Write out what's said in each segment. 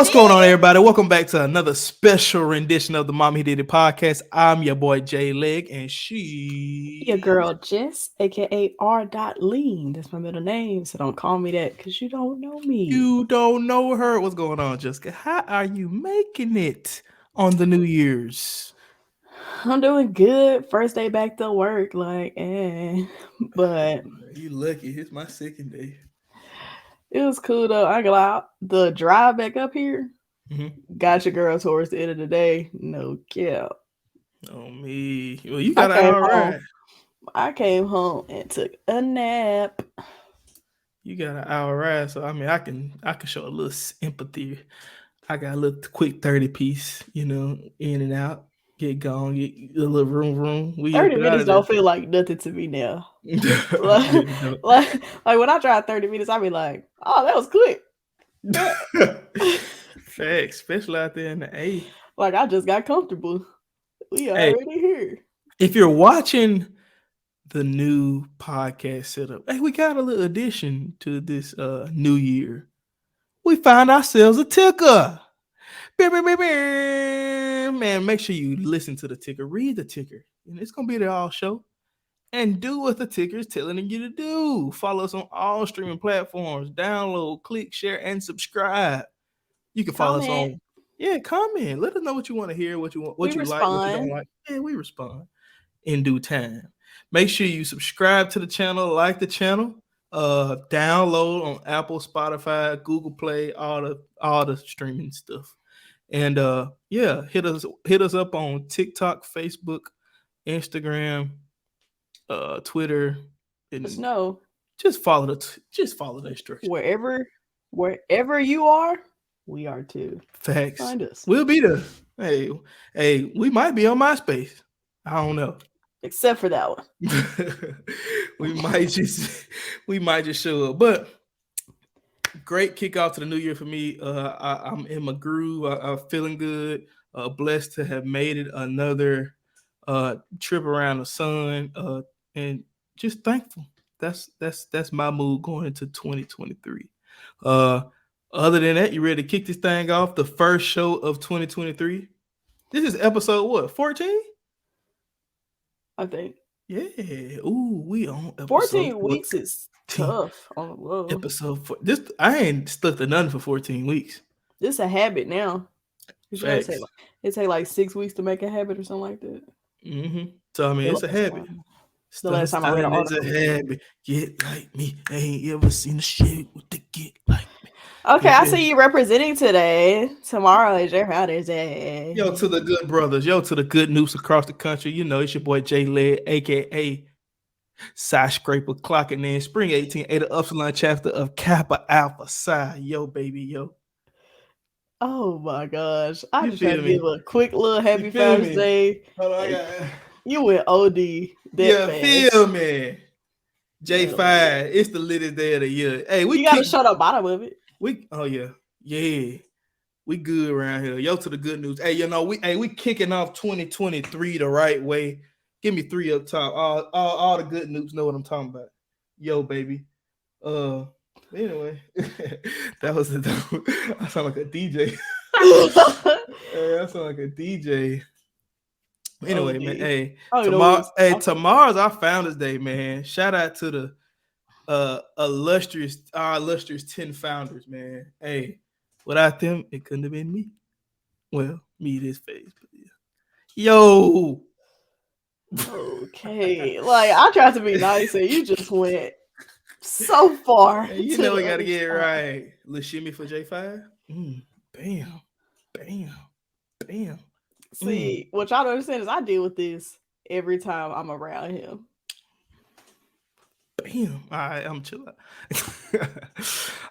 What's going on, everybody? Welcome back to another special rendition of the Mommy Did It podcast. I'm your boy Jay Leg, and Your she. girl Jess, aka R. Lean. That's my middle name, so don't call me that because you don't know me. You don't know her. What's going on, Jessica? How are you making it on the New Year's? I'm doing good. First day back to work, but You lucky. It's my second day. it was cool though. I got out the drive back up here. Mm-hmm. Got your girl towards the end of the day. No cap. Oh me. Well, you I got an came hour home. ride. I came home and took a nap. You got an hour ride, so I mean, I can show a little sympathy. I got a little quick 30 piece, in and out, get gone, get a little room. We up 30 and out minutes of there. don't feel like nothing to me now. Yeah, Like, no. like when I drive 30 minutes, I be like, oh, that was quick. Facts, especially out there in the A. Like I just got comfortable. We Hey, already here. if you're watching the new podcast setup, hey, we got a little addition to this new year. We found ourselves a ticker. Man, make sure you listen to the ticker, read the ticker, and it's gonna be there all show. And do what the ticker is telling you to do. Follow us on all streaming platforms. Download, click, share, and subscribe. You can follow us Comment. on. Yeah, comment. Let us know what you want to hear, what you want, We what you like, what you don't respond. like. Yeah, we respond in due time. Make sure you subscribe to the channel, like the channel, download on Apple, Spotify, Google Play, all the streaming stuff. And yeah, hit us up on TikTok, Facebook, Instagram, Twitter, Just and know just follow the instructions. wherever wherever you are, we are too. Facts. Find us. We'll be there. Hey, hey, we might be on MySpace. I don't know. Except for that one. we might just we might just show up. But great kickoff to the new year for me. I'm in my groove. I'm feeling good. Blessed to have made it another trip around the sun. And just thankful. That's my mood going into 2023. Uh, other than that, you ready to kick this thing off? The first show of 2023. This is episode what? 14? I think Yeah. Ooh, we on episode 14 weeks 14. is tough on the low. Episode 4. This I ain't stuck to nothing for 14 weeks. This a habit now. You know, Facts. it take like 6 weeks to make a habit or something like that. So I mean, The it's a last habit. time, the last time I read an Stunning is a article. habit. Get like me. I ain't ever seen a shit with the get like me. Okay, You I feel see me? you representing today. Tomorrow is your holiday. Yo, to the good brothers. Yo, to the good noobs across the country. You know, it's your boy Jay Led, aka Side Scraper clocking in Spring 18, the Upsilon chapter of Kappa Alpha Psi. Yo, baby, yo. Oh my gosh. I You just tried feel to give me? a quick little You happy feel Father's me? Day. Hold on, I And got. you went OD that You feel fast. me? No. J5, it's the latest day of the year. Hey, we You gotta kick. show the bottom of it. We oh yeah, yeah. We good around here. Yo, to the good news. Hey, we kicking off 2023 the right way. Give me 3 up top. All the good news know what I'm talking about. Yo, baby. Uh, anyway, that was the. I sound like a DJ. Hey, I sound like a DJ. Anyway, man. OD. Hey, I don't even know what tomorrow. he's Hey, talking about. tomorrow's our Founders Day, man. Shout out to the our illustrious 10 founders, man. Hey, without them, it couldn't have been me. Well, me this face, but yeah. Yo. Okay. Like I tried to be nice and you just went so far Hey, you to know the we gotta other get it side. right. Little shimmy for J5. Bam, bam, bam. See, what y'all don't understand is I deal with this every time I'm around him. Bam. All right, I'm chill out.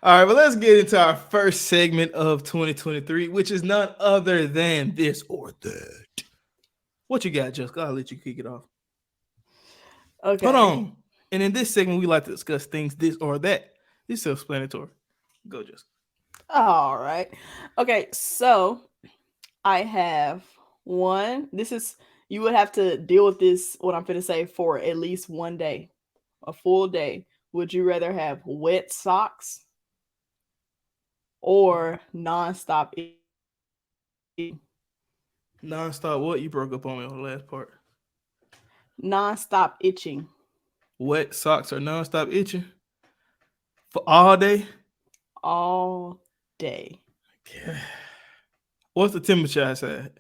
All right, but let's get into our first segment of 2023, which is none other than this or that. What you got, Jessica? I'll let you kick it off. Hold Okay. on. And in this segment, we like to discuss things this or that. This is self-explanatory. Go, Jessica. All right. Okay, so I have one. This is you would have to deal with this what I'm gonna say for at least one day. A full day. Would you rather have wet socks or nonstop Non-stop what? You broke up on me on the last part. nonstop itching Wet socks are non-stop itching for all day. all day. What's the temperature outside?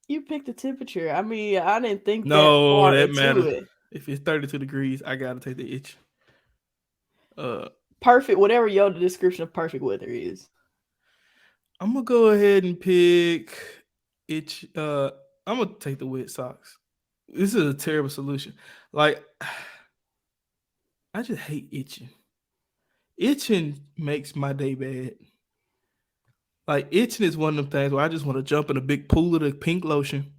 You picked the temperature. I mean, I didn't think that No, far that into matter. it. If it's 32 degrees, I gotta take the itch. Uh, Perfect, whatever your description of perfect weather is. I'm gonna go ahead and pick itch. I'm gonna take the wet socks. This is a terrible solution. Like, I just hate itching. Itching makes my day bad. Like itching is one of them things where I just want to jump in a big pool of the pink lotion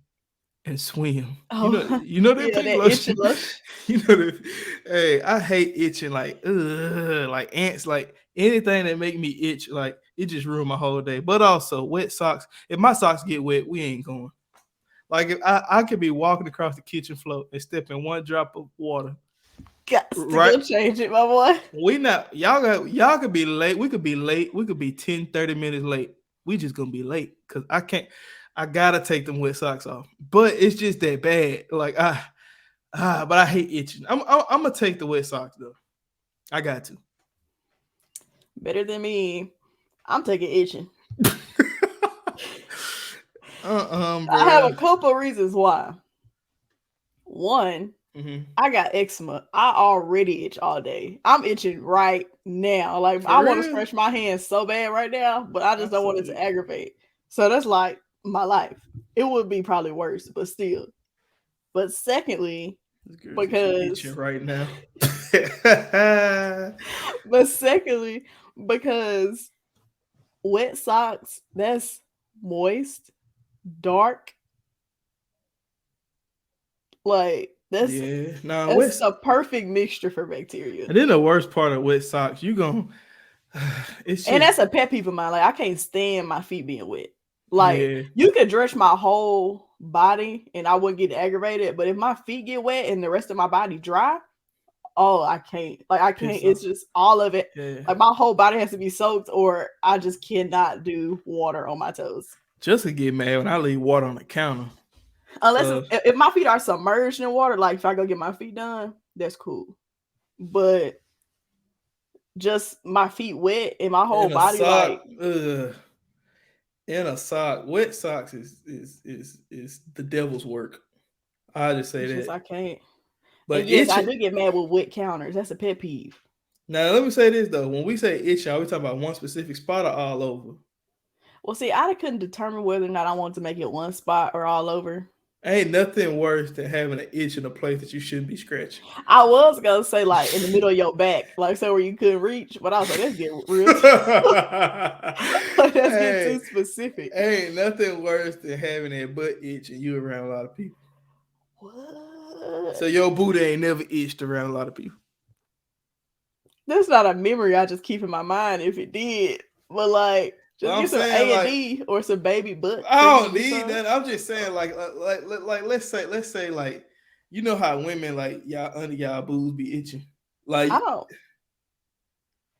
and swim. Oh, You know that yeah, pink that itchy lotion. lotion. You know that. Hey, I hate itching. Like, like ants. Like anything that make me itch. Like it just ruined my whole day. But also wet socks. If my socks get wet, we ain't going. Like if I could be walking across the kitchen floor and step in one drop of water. Got to Right. go change it, my boy. We not y'all could be late. We could be late. We could be 10, 30 minutes late. We just gonna be late because I gotta take them wet socks off. But it's just that bad. Like but I hate itching. I'm gonna take the wet socks though. I got to. Better than me. I'm taking itching. I have bro. a couple reasons why. One, Mm-hmm. I got eczema. I already itch all day. I'm itching right now. Like For I want to real? stretch my hands so bad right now, but I I just don't want saw it to it. aggravate. So that's like my life. It would be probably worse, but still. But secondly, This girl said she itching because right now. but secondly, because wet socks, that's moist, dark, like Yeah. Nah, that's wet. a perfect mixture for bacteria. And then the worst part of wet socks, you gon' it's And just that's a pet peeve of mine. Like I can't stand my feet being wet. Like yeah. you could drench my whole body and I wouldn't get aggravated, but if my feet get wet and the rest of my body dry, oh, I can't. Like I can't. Piss It's off. just all of it. Yeah. Like my whole body has to be soaked, or I just cannot do water on my toes. Just to get mad when I leave water on the counter. Unless Uh, if my feet are submerged in water, like if I go get my feet done, that's cool. But just my feet wet and my whole in a body, sock, like in a sock, wet socks is the devil's work. I just say it's just that. I can't. But And yes, I itching. do get mad with wet counters. That's a pet peeve. Now let me say this though. When we say itching, are we talking about one specific spot or all over? Well, see, I couldn't determine whether or not I wanted to make it one spot or all over. Ain't nothing worse than having an itch in a place that you shouldn't be scratching. I was gonna say like in the middle of your back, like so where you couldn't reach, but I was like, that's getting real. Like, that's getting Hey, too specific. ain't nothing worse than having that butt itch and you around a lot of people. What? So your booty ain't never itched around a lot of people. That's not a memory I just keep in my mind if it did. But like But just I'm get some saying A and like D or some baby butt I don't cream or need something. that. I'm just saying like let's say like you know how women like y'all under y'all boobs be itching. Like I don't.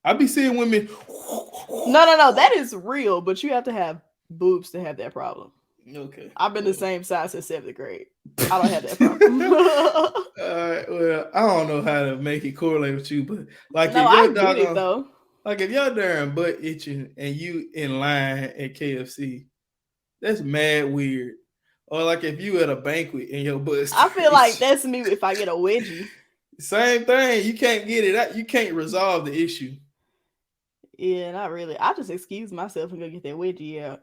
I be seeing women. No. That is real, but you have to have boobs to have that problem. Okay. I've been the Well. same size since 7th grade. I don't have that problem. Well, I don't know how to make it correlate with you, but like No, if I your get it dog though. like if your darn butt itching and you in line at KFC, that's mad weird. Or like if you at a banquet and your butt I feel like itching. that's me if I get a wedgie. Same thing. You can't get it out. You can't resolve the issue. Yeah, not really. I just excuse myself and go get that wedgie out.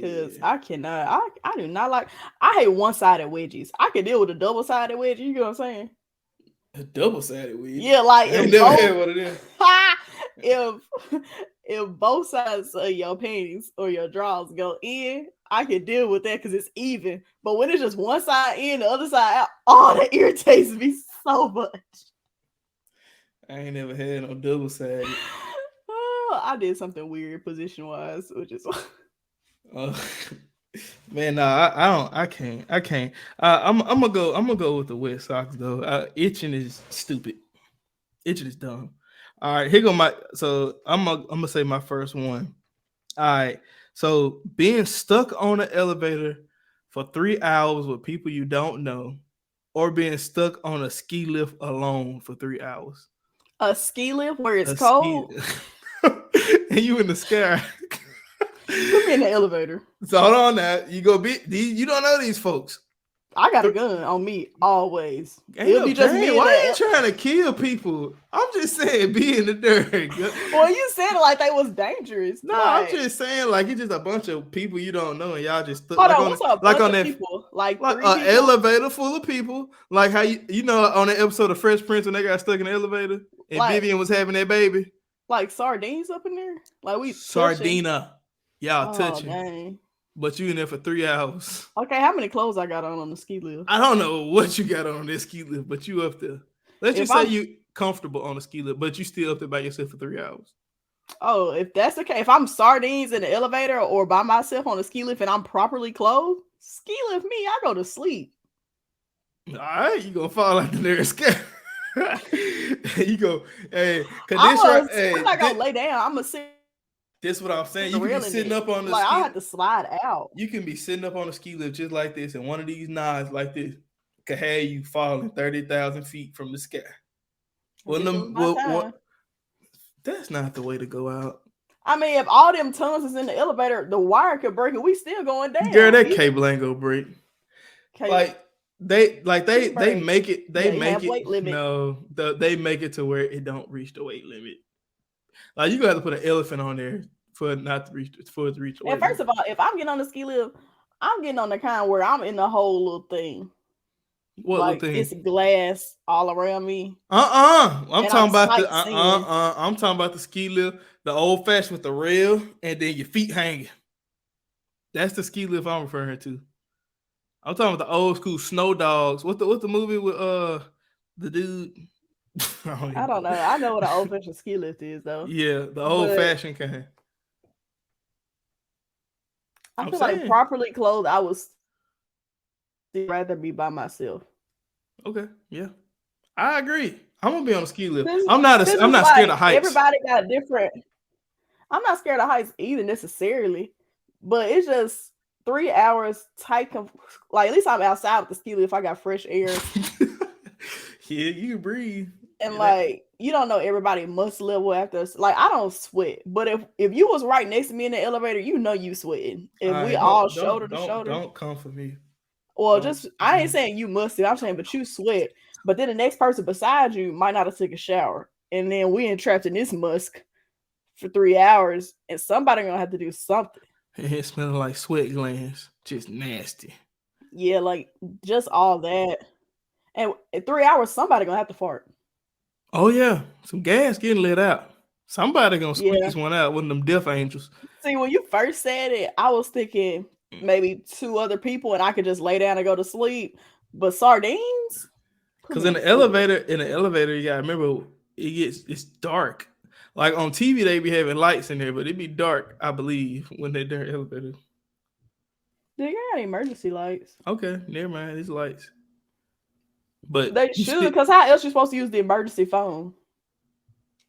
Cause Yeah. I cannot. I do not like. I hate one-sided wedgies. I can deal with a double-sided wedgie. You know what I'm saying? A double-sided weed. Yeah, like I ain't if never both had one of them. if if both sides of your panties or your drawers go in, I can deal with that because it's even. But when it's just one side in, the other side out, oh, that irritates me so much. I ain't never had no double-sided. Oh, I did something weird position-wise, which is Uh, man, nah, I don't, I can't. I'm gonna go with the wet socks though. Itching is stupid. Itching is dumb. All right, here go my. So I'm gonna say my first one. All right. So being stuck on an elevator for 3 hours with people you don't know, or being stuck on a ski lift alone for 3 hours. A ski lift where it's A ski, cold. and you in the sky. Put me in the elevator. So hold on now. You go be you don't know these folks. I got a gun on me always. Ain't It'll no be just gang. me in Why are you the. trying to kill people? I'm just saying, be in the dirt. Well, you said it like they was dangerous. No, I'm Like, just saying, like it's just a bunch of people you don't know, and y'all just hold like on, on what's a like bunch on of that people? Like like 3 an people? elevator full of people. Like how you know on that episode of Fresh Prince when they got stuck in the elevator and Like, Vivian was having that baby. like sardines up in there? Like we touching? Sardina, y'all Oh, touching, dang. but you in there for 3 hours. Okay, how many clothes I got on the ski lift? I don't know what you got on this ski lift, but you up there. Let's If just say I'm you comfortable on the ski lift, but you still up there by yourself for 3 hours. Oh, if that's the case, if I'm sardines in the elevator or by myself on a ski lift and I'm properly clothed, ski lift me, I go to sleep. All right, you gonna fall out there and scare. You go, hey, cause this right, I'm not gonna lay down. I'm gonna sit this what I'm saying. the You can be railing sitting it. up on the Like I'll ski. have to slide out. You can be sitting up on a ski lift just like this, and one of these knives like this could have you falling 30,000 feet from the sky. I guess it was my time. That's not the way to go out. I mean, if all them tons is in the elevator, the wire could break and we still going down. Girl, that cable ain't gonna break. Cable. Like they break. make it They have weight limit. no they make it to where it don't reach the weight limit. Like you gotta put an elephant on there for it not to reach for it to reach the weight And first limit. of all, if I'm getting on the ski lift, I'm getting on the kind where I'm in the whole little thing. What Like little thing? it's glass all around me. I'm And talking about the sightseeing. I'm talking about the ski lift, the old fashioned with the rail and then your feet hanging. That's the ski lift I'm referring to. I'm talking about the old school snow dogs. What's the movie with the dude? I don't know. I know what an old fashioned ski lift is though. Yeah, the old fashioned kind. I feel like properly clothed, I would rather be by myself. Okay, yeah, I agree. I'm gonna be on a ski lift. I'm not like scared of heights. Everybody got different. I'm not scared of heights either necessarily, but it's just 3 hours tight. Like at least I'm outside with the ski lift. I got fresh air. Yeah, you can breathe. And like you don't know everybody must level after. Like I don't sweat, but if you was right next to me in the elevator, you know you sweating. If we all shoulder to shoulder, don't come for me. Well, I ain't saying you must. I'm saying, but you sweat. But then the next person beside you might not have took a shower, and then we entrapped in this musk for 3 hours, and somebody gonna have to do something. It smelling like sweat glands, just nasty. Yeah, like just all that. And in 3 hours, somebody gonna have to fart. Oh yeah, some gas getting let out. Somebody gonna squeeze one out. One of them death angels. See, when you first said it, I was thinking maybe 2 other people, and I could just lay down and go to sleep. But sardines, because in the elevator, you gotta remember it's dark. Like on TV, they be having lights in there, but it be dark, I believe, when they're in the elevator. They got emergency lights. Okay, never mind. It's lights. But they should, because how else you supposed to use the emergency phone?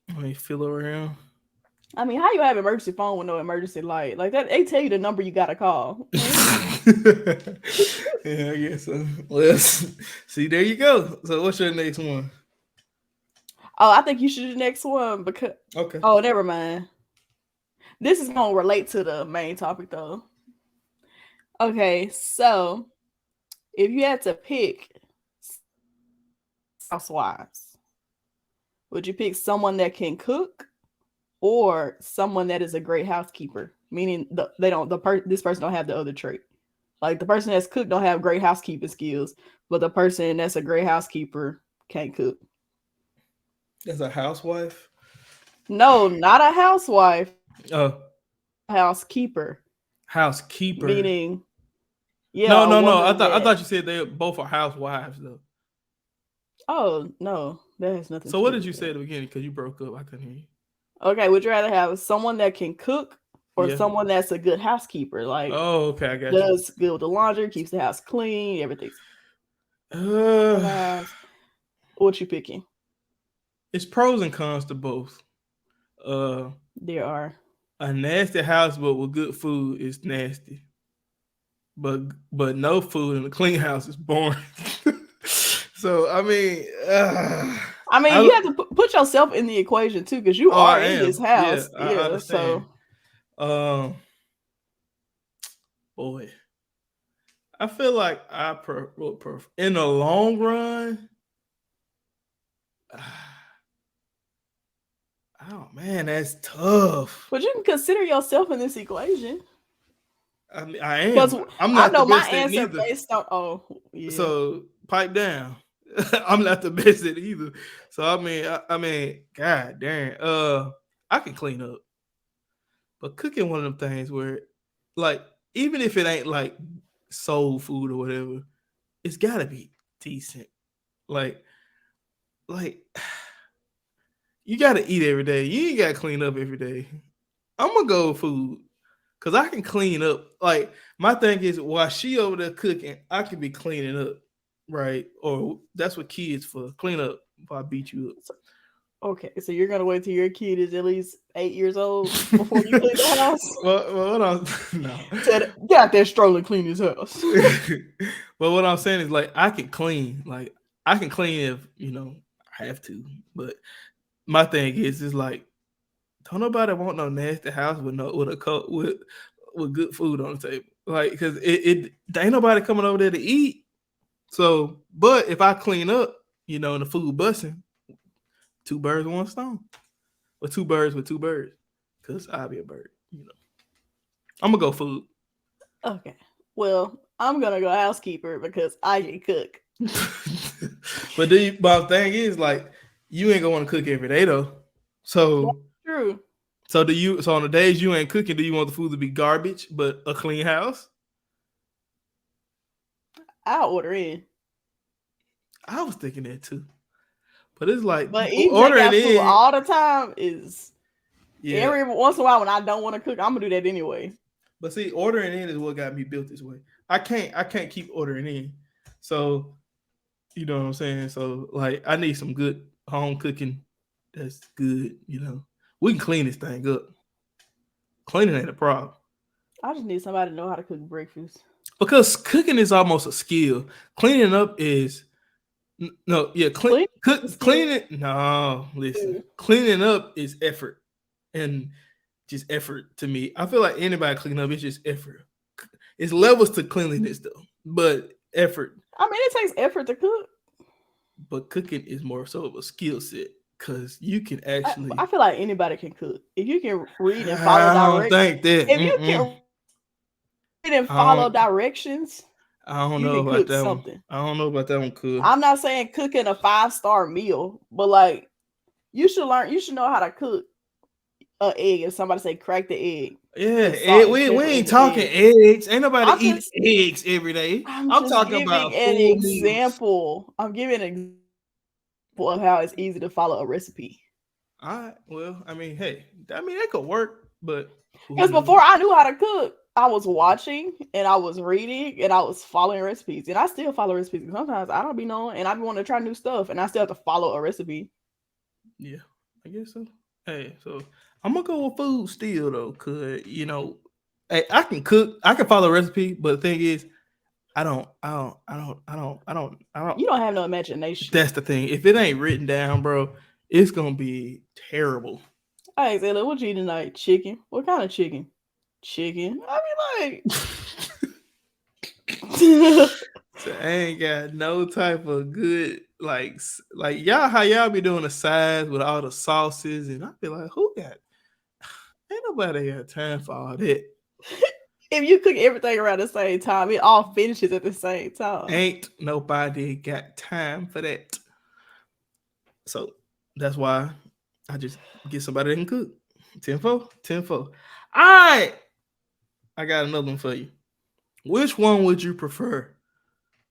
Let me feel around. I mean, how you have emergency phone with no emergency light? Like that, they tell you the number you gotta call. Yeah, I guess so. Well, see, there you go. So what's your next one? Oh, I think you should do the next one because okay. Oh, never mind. This is gonna relate to the main topic though. Okay, so if you had to pick housewives, would you pick someone that can cook or someone that is a great housekeeper? Meaning this person don't have the other trait. Like the person that's cooked don't have great housekeeping skills, but the person that's a great housekeeper can't cook. As a housewife? No, not a housewife. Oh, housekeeper. Housekeeper. Meaning, yeah. No. I thought you said they both are housewives though. Oh no, that has nothing. So what did you say at the beginning? Because you broke up, I couldn't hear you. Okay, would you rather have someone that can cook or someone that's a good housekeeper? Like, oh, okay, I got does good with the laundry, keeps the house clean, everything. What you picking? it's pros and cons to both. Uh, There are. a nasty house but with good food is nasty, but no food in a clean house is boring. So I mean, I mean, you I have to put yourself in the equation too, because you oh I are in this am, yeah, house. I Yeah. understand. So Um, boy, I feel like in the long run. Oh man, that's tough. but you can consider yourself in this equation. I mean, I Because am. I'm I not the know my best at answer neither. based on yeah. So pipe down. I'm not the best at either. So I mean, god damn. I can clean up, but cooking one of them things where, like, even if it ain't like soul food or whatever, it's gotta be decent. Like, like you gotta eat every day. You ain't gotta clean up every day. I'm gonna go with food because I can clean up. Like my thing is, while she over there cooking, I can be cleaning up, right? Or that's what kids for clean up. If I beat you Okay, so you're gonna wait till your kid is at least 8 years old up. before you clean the house? well, what I'm no. Said, get out there, stroller, clean his house. But what I'm saying is, like, I can clean. Like I can clean if I have to. But my thing is like, don't nobody want no nasty house with no with a with good food on the table. Like, because there ain't nobody coming over there to eat. So, but if I clean up, and the food busting, two birds with one stone, or two birds with two birds, because I'll be a bird. I'm gonna go food. Okay, well, I'm gonna go housekeeper because I can cook. But the thing is, like, you ain't gonna want to cook every day though. That's So, true. do you? So on the days you ain't cooking, do you want the food to be garbage but a clean house? I'll order in. I was thinking that too, but it's like But eating ordering takeout food in. all the time is Yeah, every once in a while when I don't want to cook, I'm gonna do that anyway. but see, ordering in is what got me built this way. I can't keep ordering in. So, you know what I'm saying? So, like, I need some good home cooking that's good. We can clean this thing up. Cleaning ain't a problem. I just need somebody to know how to cook breakfast. Because cooking is almost a skill. Cleaning up is no, yeah, Clean the skill cleaning. No, listen, too. cleaning up is effort and just effort to me. I feel like anybody clean up, it's just effort. It's levels to cleanliness though, but effort. I mean, it takes effort to cook. But cooking is more so of a skill set because you can actually. I feel like anybody can cook if you can read and follow I don't direct. think that. If you can read and I follow don't. directions, I don't you know can about cook that one. something. I don't know about that one, cool. I'm not saying cooking a 5-star meal, but like you should learn. You should know how to cook an egg. If somebody say crack the egg, Yeah, put salt and we pepper in ain't the talking egg. eggs. Ain't nobody I'm eats just eggs every day. I'm I'm just talking giving about an full meals. example. I'm giving an example of how it's easy to follow a recipe. All right. Well, I mean, hey, that could work, but who Because knows? before I knew how to cook, I was watching and I was reading and I was following recipes. And I still follow recipes. Sometimes I don't be knowing and I be wanting to try new stuff and I still have to follow a recipe. Yeah, I guess so. Hey, so I'm gonna go with food still though, cause hey, I can cook, I can follow a recipe, but the thing is, I don't. You don't have no imagination. That's the thing. If it ain't written down, bro, it's gonna be terrible. I say, look, what you eat tonight? Chicken. What kind of chicken? Chicken. I be like, So I ain't got no type of good like y'all how y'all be doing the sides with all the sauces and I be like, who got ain't nobody got time for all that. if you cook everything around the same time, it all finishes at the same time. Ain't nobody got time for that. So that's why I just get somebody that can cook. 10-4, 10-4. All right. I got another one for you. Which one would you prefer?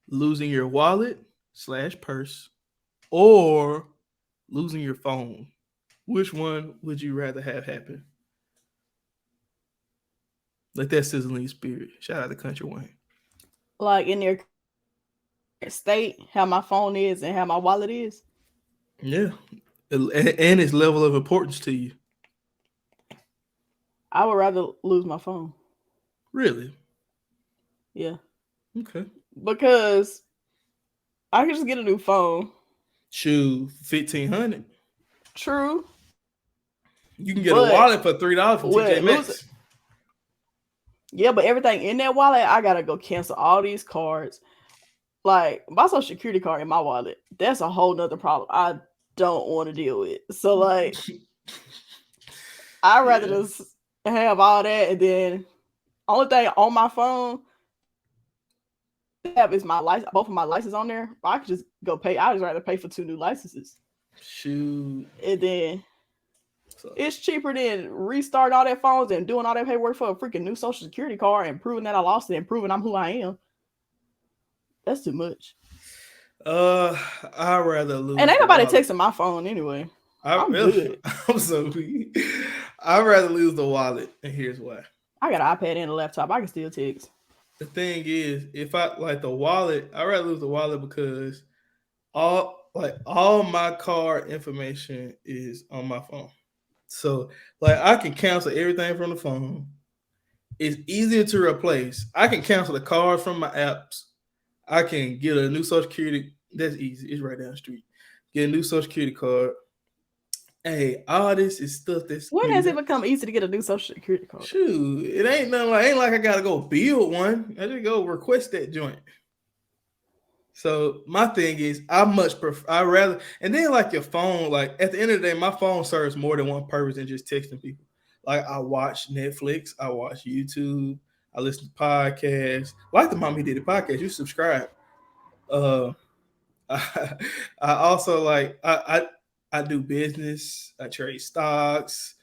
Losing your wallet/purse or losing your phone? Which one would you rather have happen? Like that sizzling spirit. Shout out to Country Wayne. Like in their state, how my phone is and how my wallet is. Yeah. and its level of importance to you. I would rather lose my phone. Really? Yeah. Okay. Because I can just get a new phone. Shoe 1,500. True. You can get a But wallet for $3 from TJ with losing, Maxx. yeah, but everything in that wallet, I gotta go cancel all these cards. Like my social security card in my wallet, that's a whole nother problem I don't want to deal with. So like I'd rather Yeah. just have all that and then only thing on my phone have is my license, both of my licenses on there. I could just go pay. I just rather pay for 2 new licenses. Shoot. And then So, it's cheaper than restarting all that phones and doing all that paperwork for a freaking new social security card and proving that I lost it and proving I'm who I am. That's too much. I'd rather And lose ain't the nobody wallet. texting my phone anyway. I, I'm good. I'm so weak. I'd rather lose the wallet, and here's why. I got an iPad and a laptop. I can still text. The thing is, if I like the wallet, I'd rather lose the wallet because all my card information is on my phone. So like I can cancel everything from the phone. It's easier to replace. I can cancel the cards from my apps. I can get a new social security. That's easy. It's right down the street. Get a new social security card. Hey, all this is stuff that's When has it become easy to get a new social security card? shoot. It ain't like I gotta go build one. I just go request that joint. So my thing is, I much prefer. I rather, and then like your phone. Like at the end of the day, my phone serves more than one purpose than just texting people. Like I watch Netflix, I watch YouTube, I listen to podcasts. Like the Mommy Did It podcast, you subscribe. Uh, I, I also I do business. I trade stocks.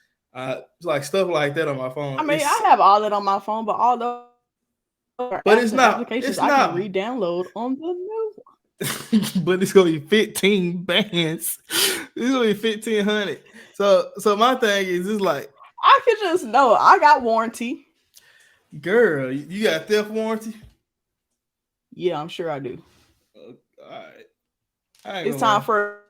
Like stuff like that on my phone. I mean, I have all that on my phone, but all those are But apps and applications I can re-download on the new one. but it's gonna be 15 bands. It's gonna be 1,500. So my thing is, it's like, I could just know I got warranty. girl, you got theft warranty. Yeah, I'm sure I do. All right, I ain't It's gonna time lie. for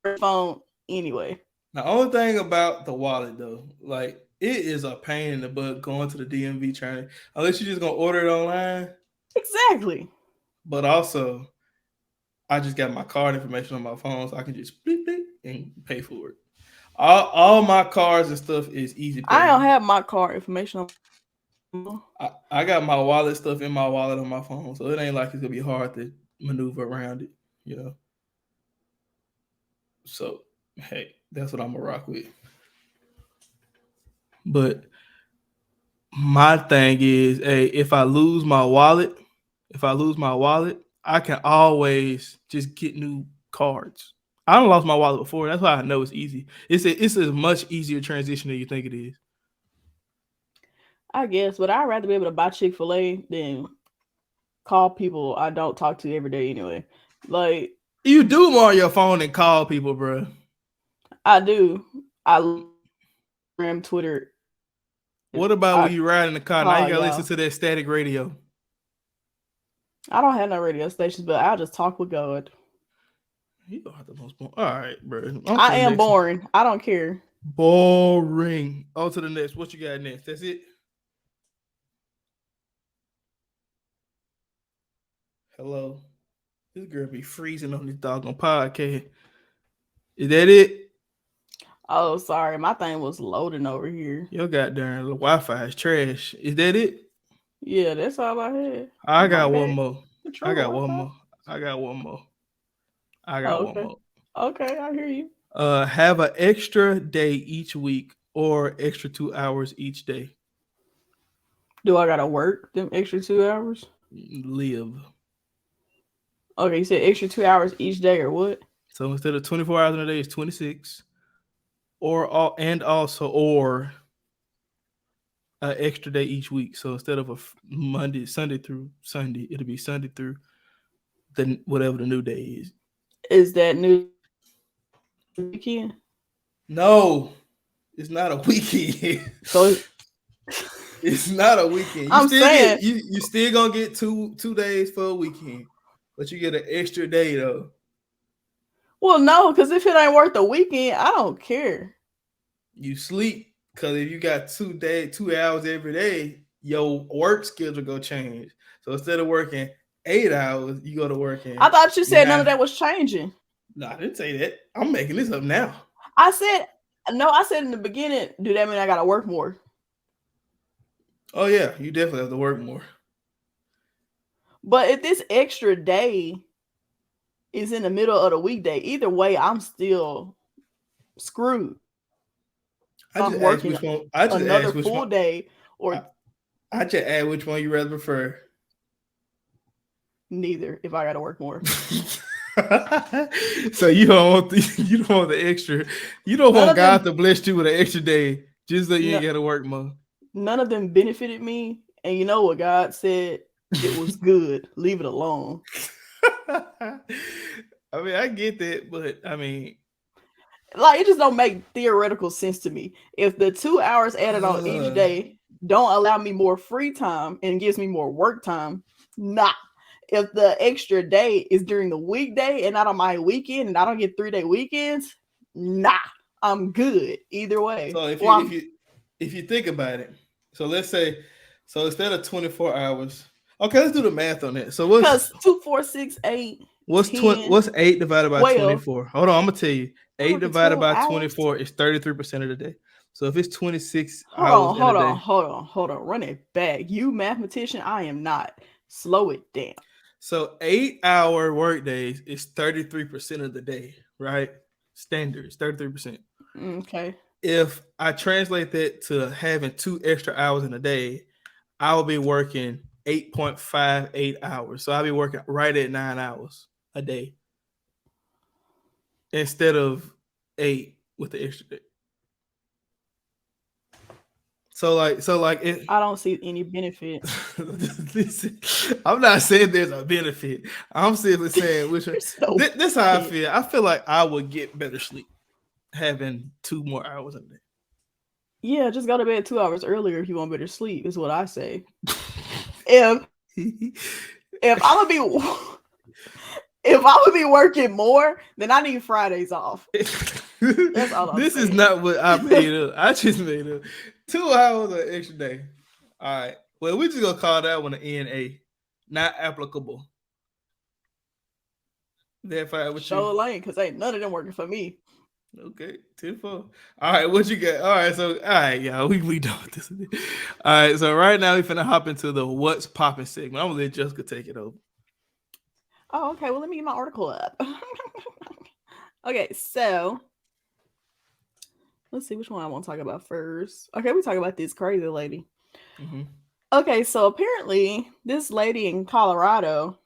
a phone anyway. The only thing about the wallet though, like it is a pain in the butt going to the DMV trying, unless you're just gonna order it online. Exactly. But also, I just got my card information on my phone, so I can just bleep, bleep, and pay for it. All my cards and stuff is easy I don't pay. have my card information on. I got my wallet stuff in my wallet on my phone, so it ain't like it's gonna be hard to maneuver around it, you know. So hey, that's what I'm gonna rock with. But my thing is, hey, if I lose my wallet, I can always just get new cards. I don't lost my wallet before. That's why I know it's easy. It's a much easier transition than you think it is. I guess, but I'd rather be able to buy Chick-fil-A than call people I don't talk to every day anyway. Like You do more on your phone and call people, bro. I do. I ram Twitter. What about I when you ride in the car? Now you call gotta listen y'all. to that static radio. I don't have no radio stations, but I'll just talk with God. You don't have the most boring. All right, bro. On to I the am next one. boring. I don't care. Boring. On to the next. What you got next? That's it. Hello. This girl be freezing on this doggone podcast. Is that it? Oh, sorry. My thing was loading over here. Your goddamn Wi-Fi is trash. Is that it? Yeah, that's all I had. I My got one bad. more. I Control got one Wi-Fi. more. I got one more. I Oh, got one okay. more. Okay, I hear you. Have an extra day each week or extra 2 hours each day. Do I gotta work them extra 2 hours? Live. Okay, you said extra 2 hours each day or what? So instead of 24 hours in a day, it's 26. Or an extra day each week. So instead of a Sunday through Sunday, it'll be Sunday through the whatever the new day is. Is that new weekend? No, it's not a weekend. So It's not a weekend. I'm saying, You still gonna get two days for a weekend, but you get an extra day though. Well, no, because if it ain't worth the weekend, I don't care. You sleep because if you got 2 hours every day, your work schedule go change. So instead of working 8 hours, you go to working I thought you said none of nine. that was changing. No, I didn't say that. I'm making this up now. I said no. I said in the beginning. Do that mean I gotta work more? Oh yeah, you definitely have to work more. But if this extra day is in the middle of the weekday, either way, I'm still screwed. I just I'm asked working which one. I just another asked which one. full day or I, I just asked which one you rather prefer. neither if I gotta work more. So you don't want the extra. You don't None want of God them to bless you with an extra day just so you no, ain't got to work more. none of them benefited me. And you know what God said? It was good. Leave it alone. I mean, I get that, but I mean, Like it just don't make theoretical sense to me. If the 2 hours added on each uh, day don't allow me more free time and gives me more work time, nah. If the extra day is during the weekday and not on my weekend and I don't get 3 day weekends, nah. I'm good either way. so Well, I'm if you think about it, so let's say, so instead of 24 hours, okay, let's do the math on that. So because 2, 4, 6, 8, 10, what's 8 divided by 12. 24? Hold on, I'm gonna tell you. I'm 8 working divided 12 by hours. 24 is 33% of the day. So if it's 26 Hold hours on, in a hold on, day, hold on, hold on. Run it back. You mathematician, I am not. Slow it down. so 8 hour work days is 33% of the day, right? Standards, 33%. Okay. If I translate that to having 2 extra hours in a day, I will be working 8.58 hours. So I'll be working right at 9 hours a day instead of 8 with the extra day. So like it. I don't see any benefit. Listen, I'm not saying there's a benefit. I'm simply saying which one. There's no This how I benefit. feel. I feel like I would get better sleep having 2 more hours in Yeah, just go to bed 2 hours earlier if you want better sleep, is what I say. If a if I'm gonna be if I'm gonna be working more, then I need Fridays off. day. That's all I'm This is saying. not what I made up. I just made up 2 hours of extra day. All right. Well, we just gonna call that one an NA, not applicable. That fine with you? Show lane, cause ain't none of them working for me. Okay, 10-4. All right, what you got? All right, so all right, y'all, we done with this. All right, so right now we finna hop into the what's popping segment. I'm gonna let Jessica take it over. Oh, okay. Well, let me get my article up. Okay, so let's see which one I want to talk about first. Okay, we talk about this crazy lady. Mm-hmm. Okay, so apparently this lady in Colorado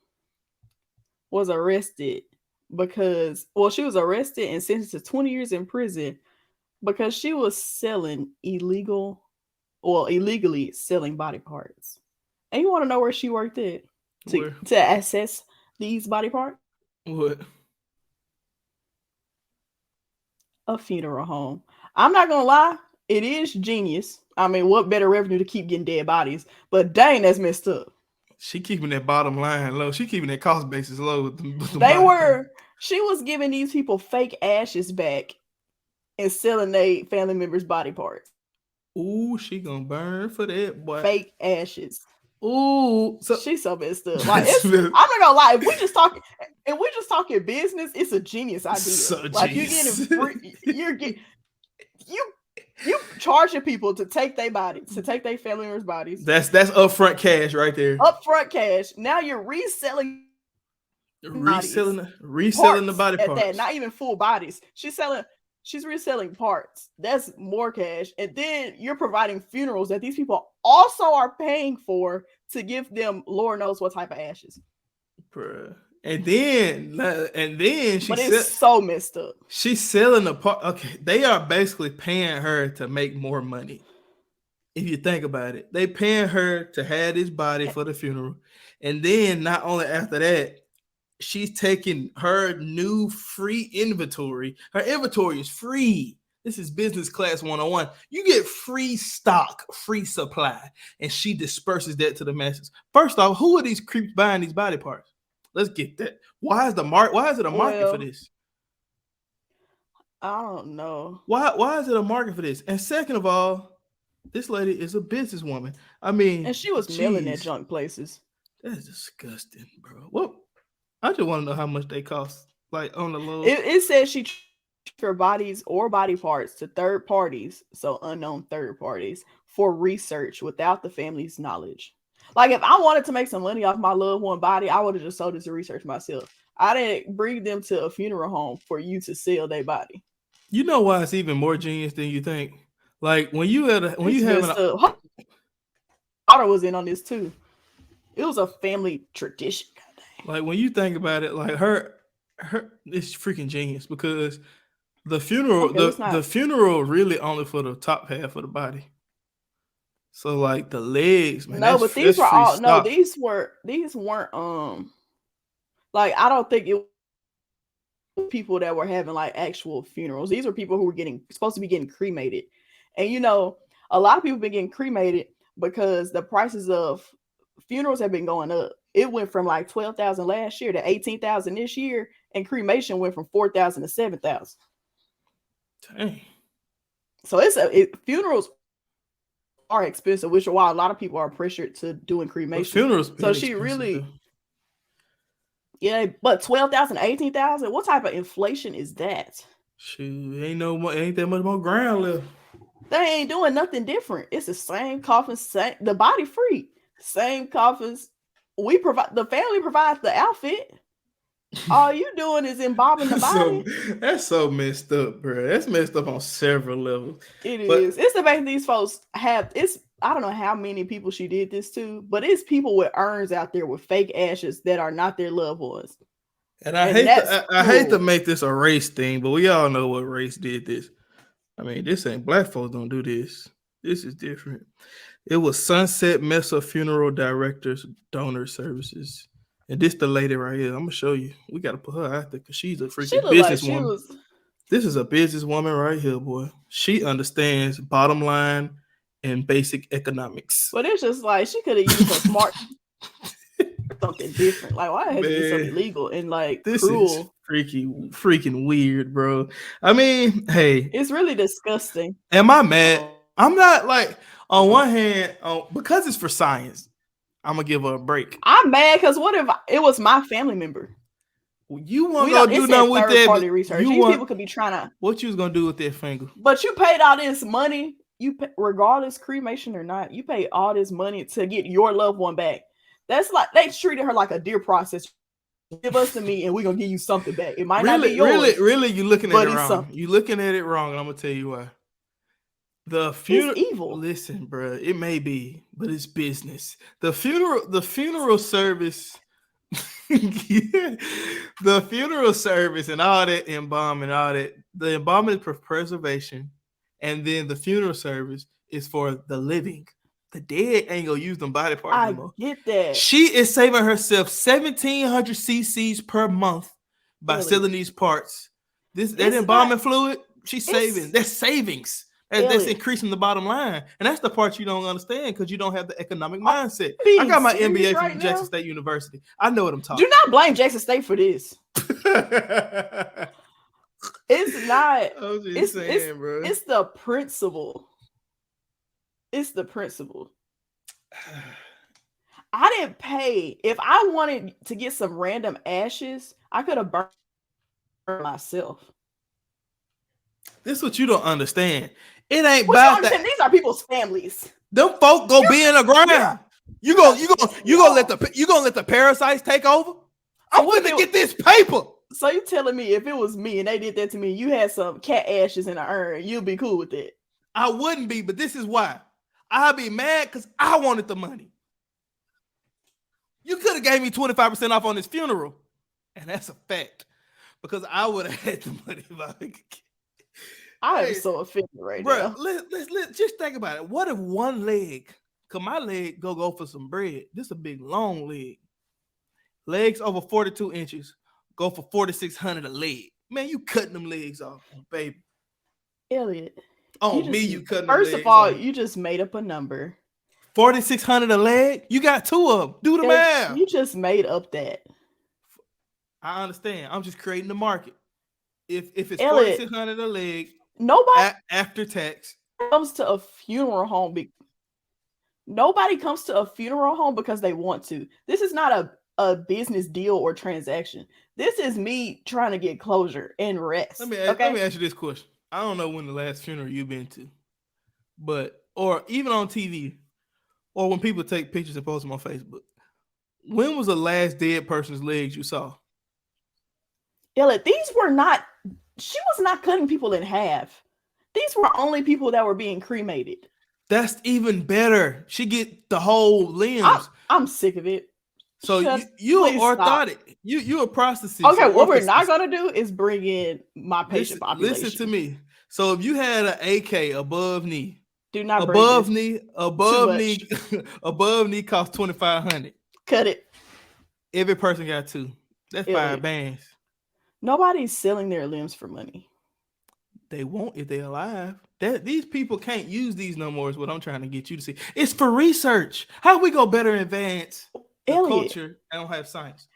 was arrested because, well, she was arrested and sentenced to 20 years in prison because she was selling illegally selling body parts. And you want to know where she worked at Where? to access these body parts? What? A funeral home. I'm not gonna lie, it is genius. I mean, what better revenue to keep getting dead bodies? But dang, that's messed up. She keeping that bottom line low. She keeping that cost basis low with the They body part. were she was giving these people fake ashes back and selling their family members' body parts. Ooh, she gonna burn for that boy. Fake ashes. Ooh, so She's so messed up. Like it's I'm not gonna lie, if we just talking business, it's a genius idea. so Like you're getting jeez. free you're getting you you charging people to take their bodies, to take their family members' bodies, That's upfront cash right there. upfront cash. Now you're reselling bodies, Reselling the parts body at that, parts. not even full bodies. She's reselling parts. That's more cash. And then you're providing funerals that these people also are paying for to give them Lord knows what type of ashes. Bruh. And then But it's so messed up. she's selling the part. Okay, they are basically paying her to make more money. If you think about it, they paying her to have this body for the funeral, and then not only after that, she's taking her new free inventory. Her inventory is free. This is business class 101. You get free stock, free supply, and she disperses that to the masses. First off, who are these creeps buying these body parts? Let's get that. Why is it a market for Well, this? I don't know. Why is it a market for this? And second of all, this lady is a businesswoman. I And mean, she was mailing at jeez, junk places. that's disgusting, bro. Well, I just want to know how much they cost, like on the low. It says she transferred bodies or body parts to third parties, so unknown third parties, for research without the family's knowledge. Like if I wanted to make some money off my loved one body, I would have just sold it to research myself. I didn't bring them to a funeral home for you to sell their body. You know why it's even more genius than you think? Like when It's you having messed a up. Her daughter was in on this too. It was a family tradition. like when you think about it, like her it's freaking genius because Okay, let's the not. funeral really only for the top half of the body. So like the legs, man, No, but these that's were free all no. stock. These weren't like I don't think it people that were having like actual funerals. These were people who were getting supposed to be getting cremated. And a lot of people been getting cremated because the prices of funerals have been going up. It went from like 12,000 last year to 18,000 this year, and cremation went from 4,000 to 7,000. Dang. So funerals are expensive, which is why a lot of people are pressured to doing But cremation. funerals So been she expensive though. really, yeah, but 12,000, 18,000. What type of inflation is that? Shoot, ain't that much more ground left. They ain't doing nothing different. It's the same coffins, same the body free, same coffins. We provide the family provides the outfit. All you doing is embalming the So body. that's so messed up, bro. That's messed up on several levels. It But is. It's the fact these folks have. It's I don't know how many people she did this to, but it's people with urns out there with fake ashes that are not their loved ones, and I and hate that's to I hate to cruel. make this a race thing, but we all know what race did this. I mean, this ain't black folks don't do this. This is different. It was Sunset Mesa Funeral Directors Donor Services. And this the lady right here. I'm gonna show you. We gotta put her out there because she's a She freaking looked like she businesswoman. was, This is a businesswoman right here, boy. She understands bottom line and basic economics. but it's just like she could have used her smart something different. Like why has to be so Man, illegal and like this is cruel? freaking weird, bro. I mean, hey, It's really disgusting. am I mad? I'm not like on one hand, because it's for science, I'm gonna give her a break. I'm mad because what if it was my family member? You want We to go don't. It do said nothing with third that, but party research. you These people want could be trying to, what you was gonna do with that finger? but you paid all this money. Regardless cremation or not, you paid all this money to get your loved one back. That's like they treated her like a deer process. Give us to me, and we're gonna give you something back. It might not be yours, Really, you looking at but it it's wrong. something. You looking at it wrong, and I'm gonna tell you why. The It's funeral. evil. Listen, bro. It may be, but it's business. The funeral service. Yeah. The funeral service and all that embalming, all that. The embalming is for preservation, and then the funeral service is for the living. The dead ain't gonna use them body parts no I more. get that, She is saving herself 1,700 cc's per month by selling Elliot. these parts. That It's not. embalming fluid, she's saving. It's That's savings. That's Elliot. increasing the bottom line. And that's the part you don't understand because you don't have the economic Are mindset. you I being got my serious MBA right from Jackson now? State University. I know what I'm Do talking not blame Jackson State for this. about. It's not. I'm just It's saying, bro. it's the principle. It's the principle. I didn't pay. If I wanted to get some random ashes, I could have burned myself. This is what you don't understand. It ain't What you about that. understand? These are people's families. Them folk go be in the You're ground. You gonna let the parasites take over? I'm what gonna if get this paper. so you telling me if it was me and they did that to me, you had some cat ashes in an urn, you'd be cool with it. I wouldn't be, but this is why. I'd be mad because I wanted the money. You could have gave me 25% off on this funeral. And that's a fact. Because I would have had the money if I could. I am Hey, so offended right bro, now. let's just think about it. What if one leg, cause my leg go for some bread. This is a big long leg. Legs over 42 inches go for 4,600 a leg. Man, you cutting them legs off, baby. Elliot, On me, you cutting them first of legs all, off. you just made up a number. 4,600 a leg. You got two of them. Do the math. You just made up that. I understand. I'm just creating the market. if it's Elliot, 4,600 a leg nobody after tax. comes to a funeral home. Nobody comes to a funeral home because they want to. This is not a business deal or transaction. This is me trying to get closure and rest. Let Okay, me ask you this question. I don't know when the last funeral you've been to, but or even on TV, or when people take pictures and post them on Facebook. When was the last dead person's legs you saw? Elliot, these were not. She was not cutting people in half. These were only people that were being cremated. That's even better. She get the whole limbs. I'm sick of it. So Just you please are stop. orthotic. You a prosthetist. Okay, So what we're not orthotist. gonna do is bring in my patient Listen to population. me. So if you had an AK above knee, Do not bring this. Too above much. knee, above knee costs 2,500. Cut it. Every person got two. That's 5 Elliot. bands. Nobody's selling their limbs for money. They won't if they're alive. These people can't use these no more. Is what I'm trying to get you to see. It's for research. How we go better advance the Elliot, culture and don't have science?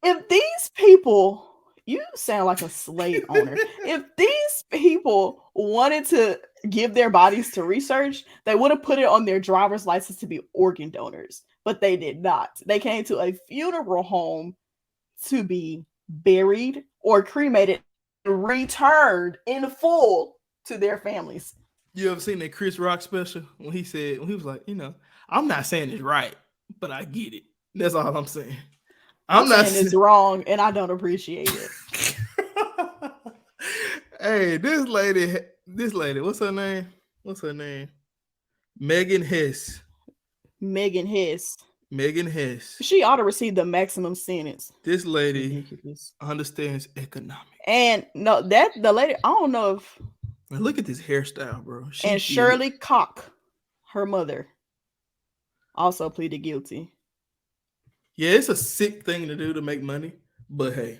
if these people, you sound like a slave owner. If these people wanted to give their bodies to research, they would have put it on their driver's license to be organ donors, but they did not. They came to a funeral home to be buried or cremated and returned in full to their families. You ever seen that Chris Rock special when he was like, I'm not saying it's right, but I get it. That's all I'm saying. I'm saying it's wrong and I don't appreciate it. Hey, this lady, what's her name? Megan Hess. Megan Hess. She ought to receive the maximum sentence. This lady understands economics. And no, the lady, I don't know if. Now look at this hairstyle, bro. And Shirley Cock, her mother, also pleaded guilty. Yeah, it's a sick thing to do to make money, but hey.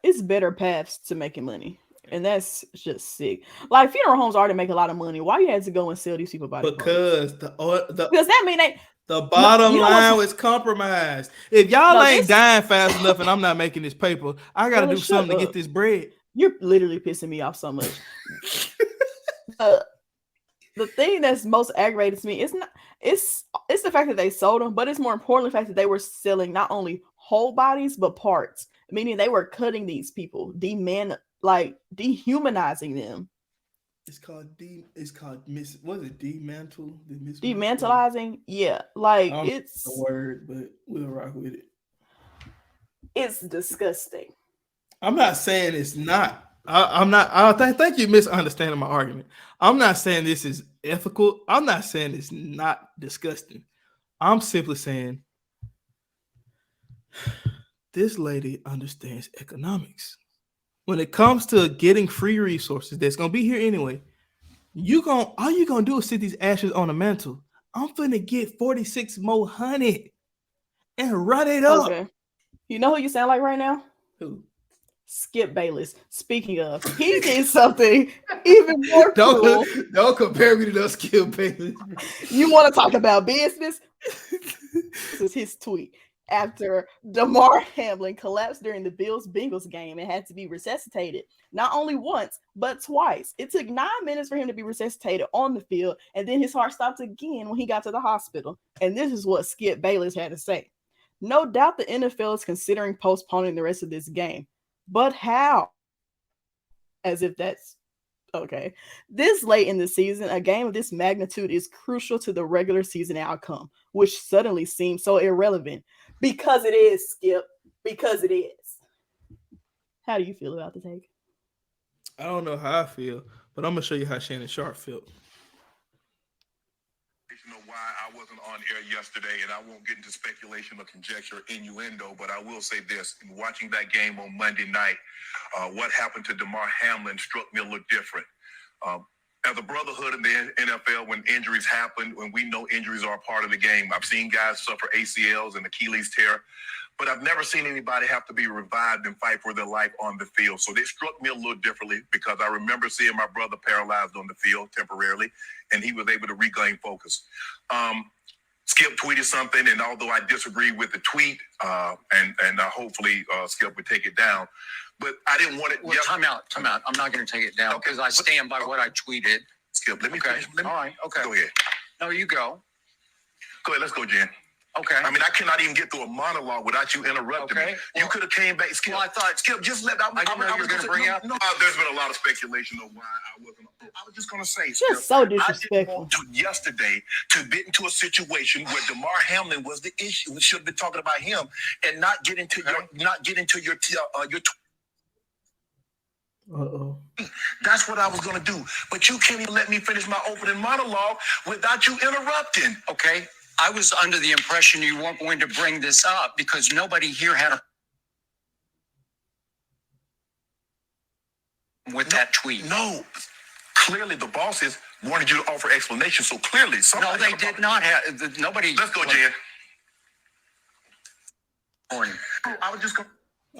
It's better paths to making money. And that's just sick. Like funeral homes already make a lot of money. Why you had to go and sell these people body because parts? Because that mean the bottom line is compromised. If y'all ain't dying fast enough and I'm not making this paper, I gotta do something to get this bread. You're literally pissing me off so much. The thing that's most aggravating to me is it's the fact that they sold them, but it's more importantly the fact that they were selling not only whole bodies but parts, meaning they were cutting these people, dehumanizing them. It's called what is it? Demantle? Dementalizing? Yeah. Like it's a word, but we'll rock with it. It's disgusting. I'm not saying it's not. I'm not. I think you're misunderstanding my argument. I'm not saying this is ethical. I'm not saying it's not disgusting. I'm simply saying this lady understands economics. When it comes to getting free resources that's gonna be here anyway, all you gonna do is sit these ashes on the mantle. I'm finna get 46 more hundred and run it up. Okay. You know who you sound like right now? Who? Skip Bayless. Speaking of, he did something even more cool. Don't compare me to those Skip Bayless. You want to talk about business? This is his tweet. After Damar Hamlin collapsed during the Bills-Bengals game and had to be resuscitated, not only once, but twice. It took 9 minutes for him to be resuscitated on the field, and then his heart stopped again when he got to the hospital. And this is what Skip Bayless had to say. No doubt the NFL is considering postponing the rest of this game. But how? As if that's okay. This late in the season, a game of this magnitude is crucial to the regular season outcome, which suddenly seems so irrelevant. Because it is, Skip. Because it is. How do you feel about the take? I don't know how I feel, but I'm going to show you how Shannon Sharp felt. Why I wasn't on air yesterday, and I won't get into speculation or conjecture, innuendo, but I will say this. In watching that game on Monday night, what happened to Damar Hamlin struck me a little different. As a brotherhood in the NFL, when injuries happen, when we know injuries are a part of the game, I've seen guys suffer ACLs and Achilles tear, but I've never seen anybody have to be revived and fight for their life on the field. So this struck me a little differently because I remember seeing my brother paralyzed on the field temporarily, and he was able to regain focus. Skip tweeted something, and although I disagree with the tweet, and hopefully Skip would take it down, but I didn't want it. Well, time out. I'm not going to take it down because I stand by what I tweeted. Skip, let me finish. All right, okay. Go ahead. No, you go. Go ahead, let's go, Jen. Okay. I mean, I cannot even get through a monologue without you interrupting me. You could have came back. Skip, I thought, Skip, just let. I didn't know you were going to bring up. No, there's been a lot of speculation of why I wasn't. I was just going to say, Skip, so disrespectful. I didn't want yesterday to get into a situation where DeMar Hamlin was the issue. We should have been talking about him and not get into your. Uh-oh. That's what I was going to do. But you can't even let me finish my opening monologue without you interrupting. Okay. I was under the impression you weren't going to bring this up because nobody here had with that tweet. No. Clearly, the bosses wanted you to offer explanation. So clearly, no, they did not have. Nobody. Let's go, Jen. I was just going.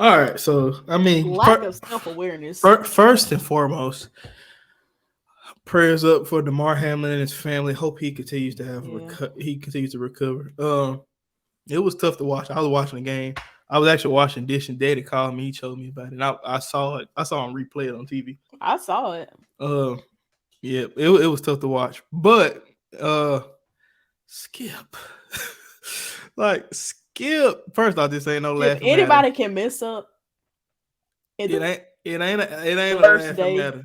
All right, so I mean, lack of self-awareness. First and foremost, prayers up for DeMar Hamlin and his family. Hope he continues to have he continues to recover. It was tough to watch. I was watching the game. I was actually watching Dish, and Daddy called me. He told me about it. And I saw it. I saw him replay it on TV. I saw it. Yeah, it was tough to watch. But Skip, like Skip. First off, this ain't no laughing matter. Anybody can mess up. It ain't a first laughing day matter.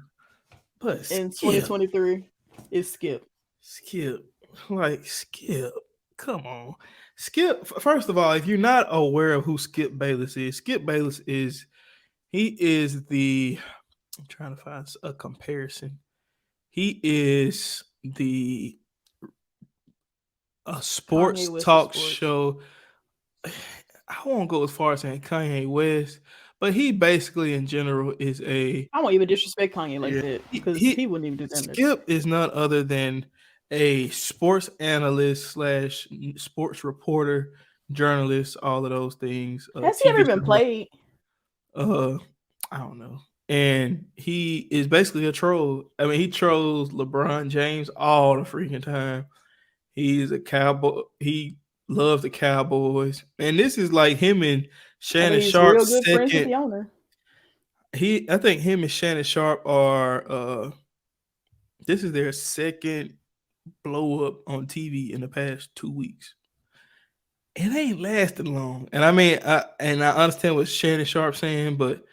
But in 2023, it's Skip. Skip, like Skip. Come on, Skip. First of all, if you're not aware of who Skip Bayless is, he is the. I'm trying to find a comparison. He is the sports talk show. I won't go as far as saying Kanye West, but he basically, in general, is a. I won't even disrespect Kanye like that because he wouldn't even do that. Skip is none other than a sports analyst / sports reporter, journalist, all of those things. Has he ever been played? I don't know. And he is basically a troll. I mean, he trolls LeBron James all the freaking time. He's a cowboy. He loves the Cowboys. And this is like him and Shannon Sharp second. I think him and Shannon Sharp are this is their second blow up on TV in the past 2 weeks. It ain't lasted long. And I mean, I understand what Shannon Sharp's saying, but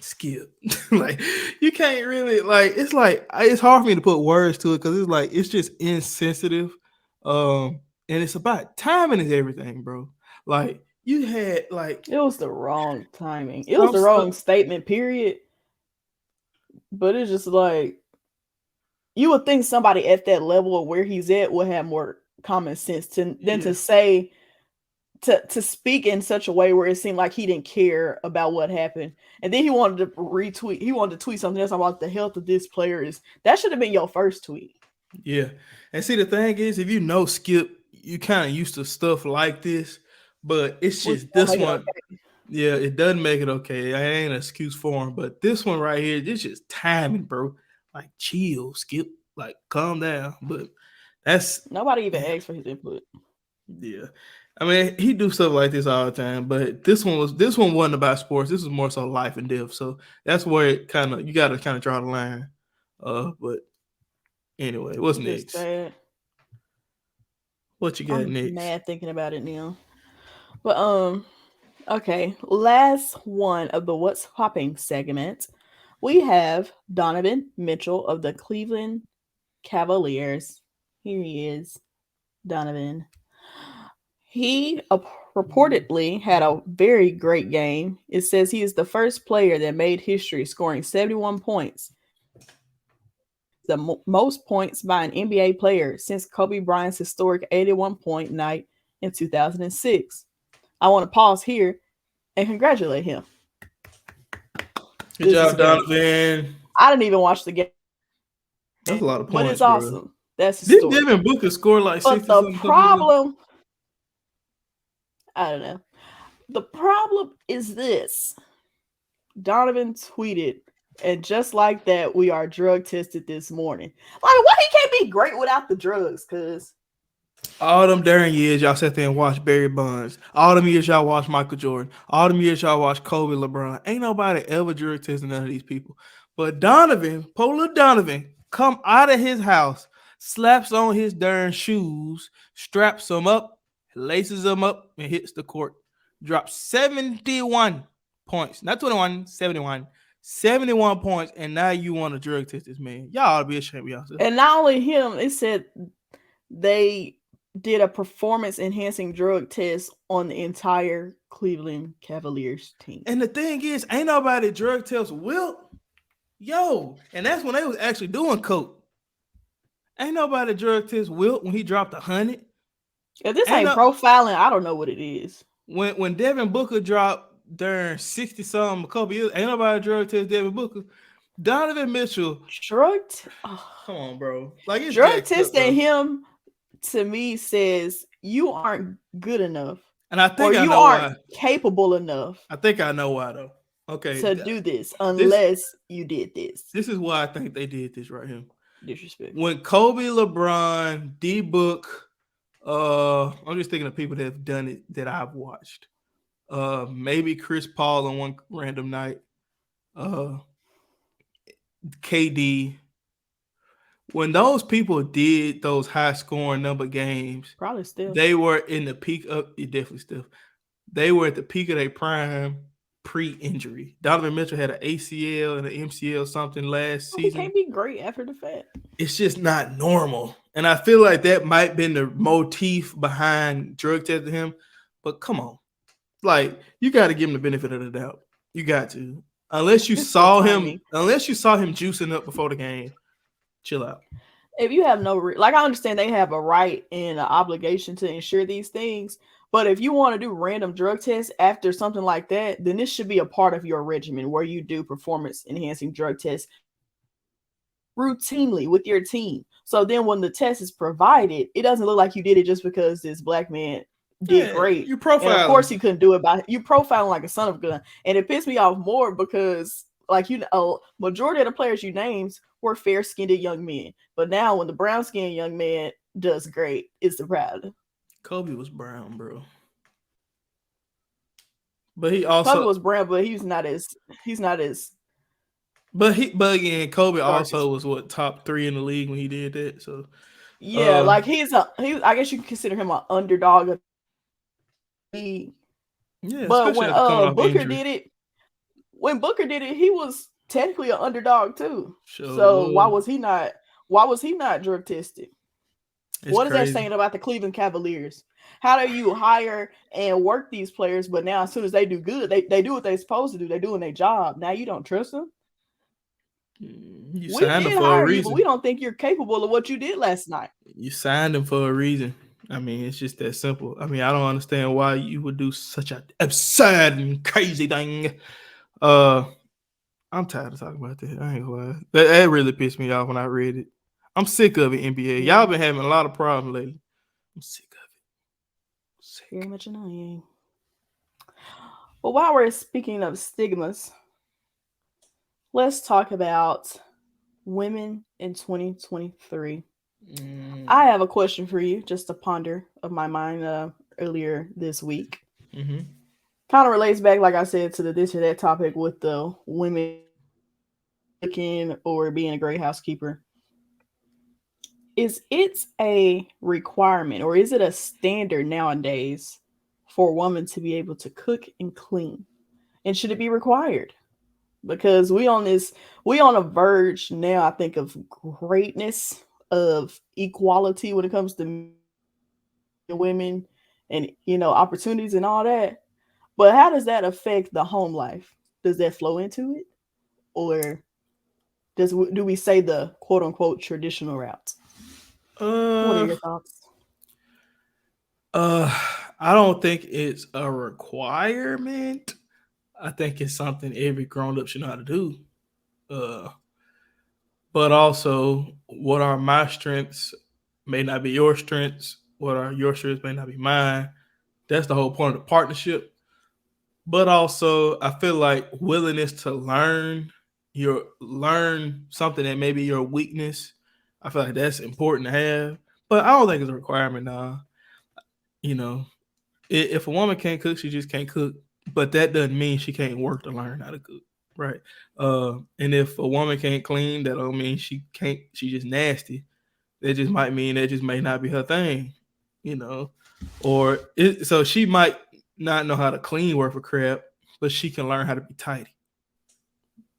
Skip. Like, you can't really, like, it's hard for me to put words to it because it's like, it's just insensitive. And it's about timing is everything, bro. Like, you had, like, it was the wrong timing. It was the wrong statement, period. But it's just like, you would think somebody at that level of where he's at would have more common sense than to say, to speak in such a way where it seemed like he didn't care about what happened. And then he wanted to retweet. He wanted to tweet something else about the health of this player. That should have been your first tweet. Yeah. And see, the thing is, if you know Skip, you kind of used to stuff like this, but it's just this one. Okay. Yeah, it doesn't make it okay. I ain't an excuse for him, but this one right here, this just timing, bro. Like, chill, Skip. Like, calm down. But that's nobody even asked for his input. Yeah. I mean, he do stuff like this all the time, but this one wasn't about sports. This was more so life and death. So that's where it you got to kind of draw the line. But anyway, what's next? Sad. What you got next? Mad thinking about it now. But okay, last one of the What's Popping segment. We have Donovan Mitchell of the Cleveland Cavaliers. Here he is, Donovan. He reportedly had a very great game. It says he is the first player that made history, scoring 71 points. The most points by an NBA player since Kobe Bryant's historic 81-point night in 2006. I want to pause here and congratulate him. Good job, Donovan. I didn't even watch the game. That's a lot of points, but it's awesome. Bro. That's the story. Devin Booker scored like 60 But the problem, I don't know. The problem is this. Donovan tweeted, and just like that, we are drug tested this morning. Like, why he can't be great without the drugs? Cause All them during years y'all sat there and watched Barry Bonds. All them years y'all watched Michael Jordan. All them years y'all watched Kobe, LeBron. Ain't nobody ever drug testing none of these people. But Donovan, Polar Donovan, come out of his house, slaps on his darn shoes, straps them up, laces them up, and hits the court. Drops 71 points. Not 21, 71. 71 points, and now you want to drug test this man. Y'all ought to be ashamed of yourself. And not only him, it said they did a performance enhancing drug test on the entire Cleveland Cavaliers team. And the thing is, ain't nobody drug test Wilt. Yo, and that's when they was actually doing coke. Ain't nobody drug test Wilt when he dropped 100. If this ain't profiling, I don't know what it is. When Devin Booker dropped during 60 something a couple years, ain't nobody drug test Devin Booker. Donovan Mitchell drugged. Come on, bro. Like it's drug testing him to me says you aren't good enough, and I think you aren't capable enough. I think I know why though. Okay, to do this unless you did this. This is why I think they did this right here. Disrespect. When Kobe, LeBron, D Book, I'm just thinking of people that have done it that I've watched. Maybe Chris Paul on one random night. KD. When those people did those high scoring number games, probably still they were in the peak of it. Definitely still, they were at the peak of their prime pre-injury. Donovan Mitchell had an ACL and an MCL something last season. He can't be great after the fact. It's just not normal, and I feel like that might have been the motif behind drug testing him. But come on, like you got to give him the benefit of the doubt. You got to, unless you saw him juicing up before the game. Chill out. If you have no I understand they have a right and an obligation to ensure these things, but if you want to do random drug tests after something like that, then this should be a part of your regimen where you do performance enhancing drug tests routinely with your team. So then when the test is provided, it doesn't look like you did it just because this black man did great. You profile. And of course he couldn't do it by you profiling like a son of a gun. And it pissed me off more because majority of the players you named were fair-skinned young men. But now when the brown-skinned young man does great, it's the problem. Kobe was brown, bro. But he also Kobe was brown, but he's not as But again, Kobe also was top 3 in the league when he did that. So yeah, like I guess you can consider him an underdog. Yeah, but when Booker did it, he was technically an underdog too. So why was he not drug tested? What is that saying about the Cleveland Cavaliers? How do you hire and work these players, but now as soon as they do good, they do what they're supposed to do. They're doing their job. Now you don't trust them. You signed them for a reason. But we don't think you're capable of what you did last night. You signed them for a reason. I mean, it's just that simple. I mean, I don't understand why you would do such an absurd and crazy thing. I'm tired of talking about that. I ain't gonna lie. That really pissed me off when I read it. I'm sick of it, NBA. Y'all been having a lot of problems lately. I'm sick of it. Very much annoying. Well, while we're speaking of stigmas, let's talk about women in 2023. I have a question for you, just a ponder of my mind earlier this week. Mm-hmm. Kind of relates back, like I said, to the this or that topic with the women cooking or being a great housekeeper. Is it a requirement or is it a standard nowadays for a woman to be able to cook and clean? And should it be required? Because we on a verge now, I think, of greatness, of equality when it comes to women and, opportunities and all that. But how does that affect the home life? Does that flow into it? Or do we say the quote unquote traditional route? What are your thoughts? I don't think it's a requirement. I think it's something every grown up should know how to do. But also, what are my strengths may not be your strengths. What are your strengths may not be mine. That's the whole point of the partnership. But also, I feel like willingness to learn something that may be your weakness. I feel like that's important to have. But I don't think it's a requirement now. You know, if a woman can't cook, she just can't cook. But that doesn't mean she can't work to learn how to cook, right? And if a woman can't clean, that don't mean she can't. She just nasty. That just might mean that just may not be her thing, you know. So she might not know how to clean worth of crap, but she can learn how to be tidy.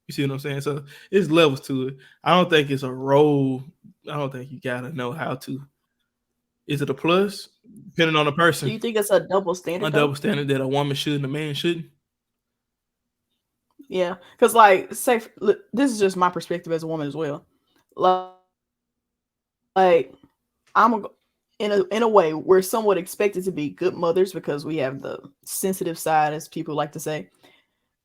You see what I'm saying? So it's levels to it. I don't think it's a role. I don't think you gotta know how to. Is it a plus? Depending on the Do person. you think it's a double A standard double though? standard that a woman should and a man shouldn't. Yeah, because like, say, look, this is just my perspective as a woman as well. Like, in a way, we're somewhat expected to be good mothers because we have the sensitive side, as people like to say.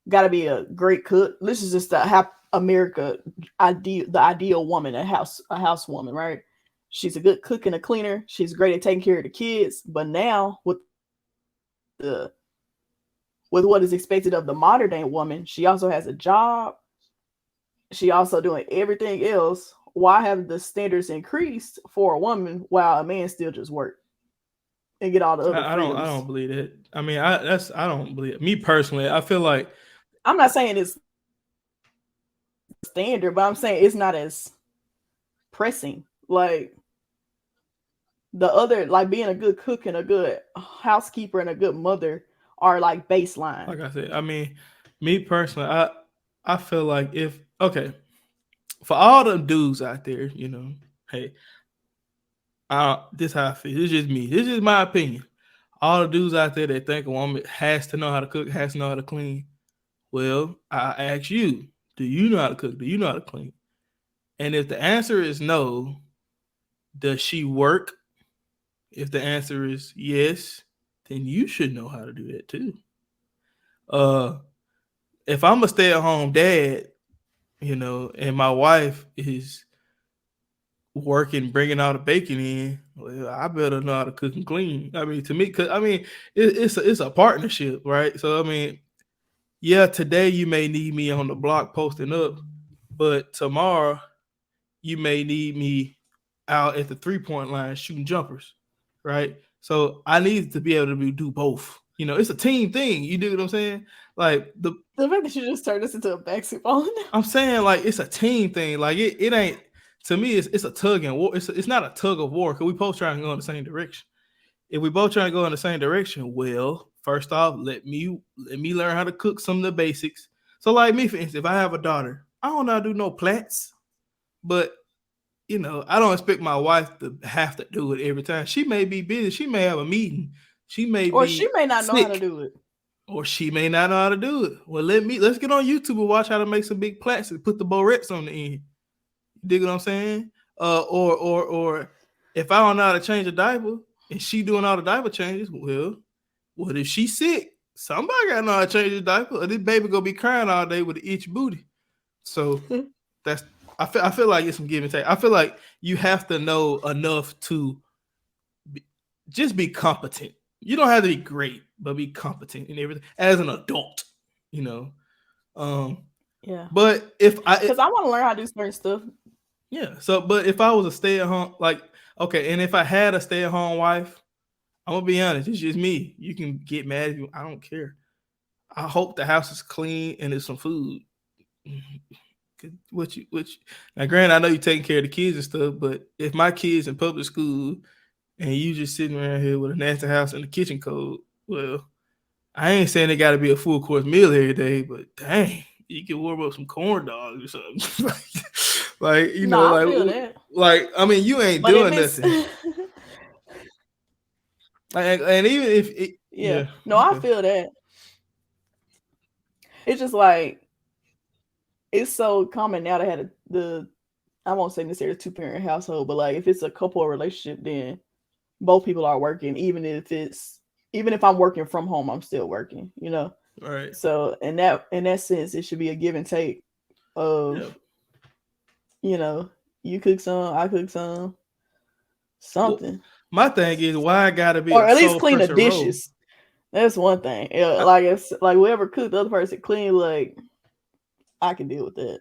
Got to be a great cook. This is just the America the ideal woman, a housewoman, right? She's a good cook and a cleaner. She's great at taking care of the kids. But now the with what is expected of the modern day woman, she also has a job. She also doing everything else. Why have the standards increased for a woman while a man still just work and get all the other I freedoms? don't believe that. I mean, I don't believe it. Me personally. I feel like I'm not saying it's standard, but I'm saying it's not as pressing. Like the other, like being a good cook and a good housekeeper and a good mother are like baseline. like I said, I mean, me personally, I feel like if okay, for all the dudes out there, you know, hey, this how I feel. This is just me. This is my opinion. All the dudes out there that think a woman has to know how to cook, has to know how to clean. Well, I ask you, do you know how to cook? Do you know how to clean? And if the answer is no, does she work? If the answer is yes, then you should know how to do that too. Uh, if I'm a stay-at-home dad, you know, and my wife is working, bringing all the bacon in, well, I better know how to cook and clean. I mean, to me, cause I mean, it's a partnership, right? So I mean, yeah, today you may need me on the block posting up, but tomorrow you may need me out at the 3-point line shooting jumpers, right? So I need to be able to do both. You know, it's a team thing. You do what I'm saying? Like The fact that you just turned this into a basketball. I'm saying, like it's a team thing. Like it ain't to me. It's a tug and war. It's not a tug of war because we both trying to go in the same direction. If we both trying to go in the same direction, well, first off, let me learn how to cook some of the basics. So, like me, for instance, if I have a daughter, I don't know how to do no plats, but you know, I don't expect my wife to have to do it every time. She may be busy. She may have a meeting. She may Or she be may not know how to sick, do it. or she may not know how to do it. Well, let's get on YouTube and watch how to make some big plats and put the barrettes on the end. You dig what I'm saying? Or if I don't know how to change a diaper and she doing all the diaper changes, well, what if she's sick? Somebody gotta know how to change the diaper, or this baby gonna be crying all day with an itch booty. So that's I feel like it's some give and take. I feel like you have to know enough to just be competent. You don't have to be great, but be competent in everything as an adult, you know. Um, Yeah. but if Because I want to learn how to do certain stuff. yeah, so but if I was a stay at home, like okay, and if I had a stay at home wife, I'm gonna be honest, it's just me. You can get mad at you. I don't care. I hope the house is clean and there's some food. Which now granted, I know you're taking care of the kids and stuff, but if my kids in public school and you just sitting around here with a nasty house and the kitchen code, well, I ain't saying it gotta be a full course meal every day, but dang, you can warm up some corn dogs or something. like you know, No, I feel that. like I mean, you ain't But if doing it's nothing. And even if yeah, yeah, no, I okay. feel that. It's just like it's so common now to have the I won't say necessarily 2-parent household, but like if it's a couple relationship, then both people are working. Even if I'm working from home, I'm still working. You know. All right. So in that sense, it should be a give and take of Yeah. you cook some, I cook some, Well, something, my thing is why I gotta be or a at least sole clean the person role. dishes. That's one thing. Yeah, I, like if like whoever cooked the other person clean, like I can deal with that.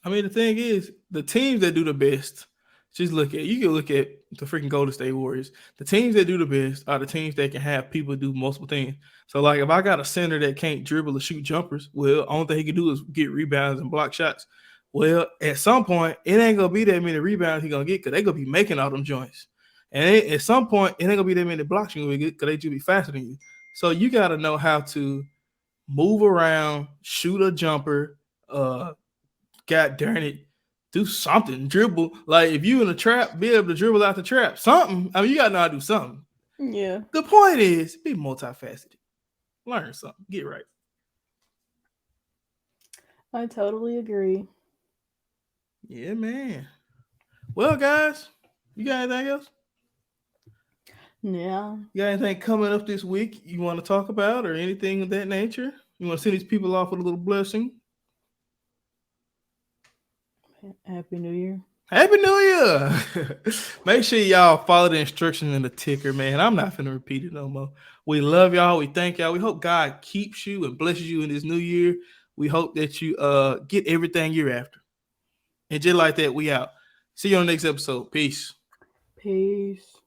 I mean, the thing is, the teams that do the best Just look at, you can look at the freaking Golden State Warriors. The teams that do the best are the teams that can have people do multiple things. So like if I got a center that can't dribble or shoot jumpers, well, only thing he can do is get rebounds and block shots. Well, at some point, it ain't gonna be that many rebounds he gonna get because they gonna be making all them joints. And at some point, it ain't gonna be that many blocks you gonna get because they just be faster than you. So you gotta know how to move around, shoot a jumper, god darn it, do something, dribble. Like if you in a trap, be able to dribble out the trap. Something. I mean, you gotta know how to do something. Yeah. The point is, be multifaceted. Learn something. Get right. I totally agree. Yeah, man. Well, guys, you got anything else? Yeah. You got anything coming up this week you want to talk about or anything of that nature? You want to send these people off with a little blessing? Happy New Year. Happy New Year. Make sure y'all follow the instructions in the ticker, man. I'm not going to repeat it no more. We love y'all. We thank y'all. We hope God keeps you and blesses you in this new year. We hope that you get everything you're after. And just like that, we out. See you on the next episode. Peace. Peace.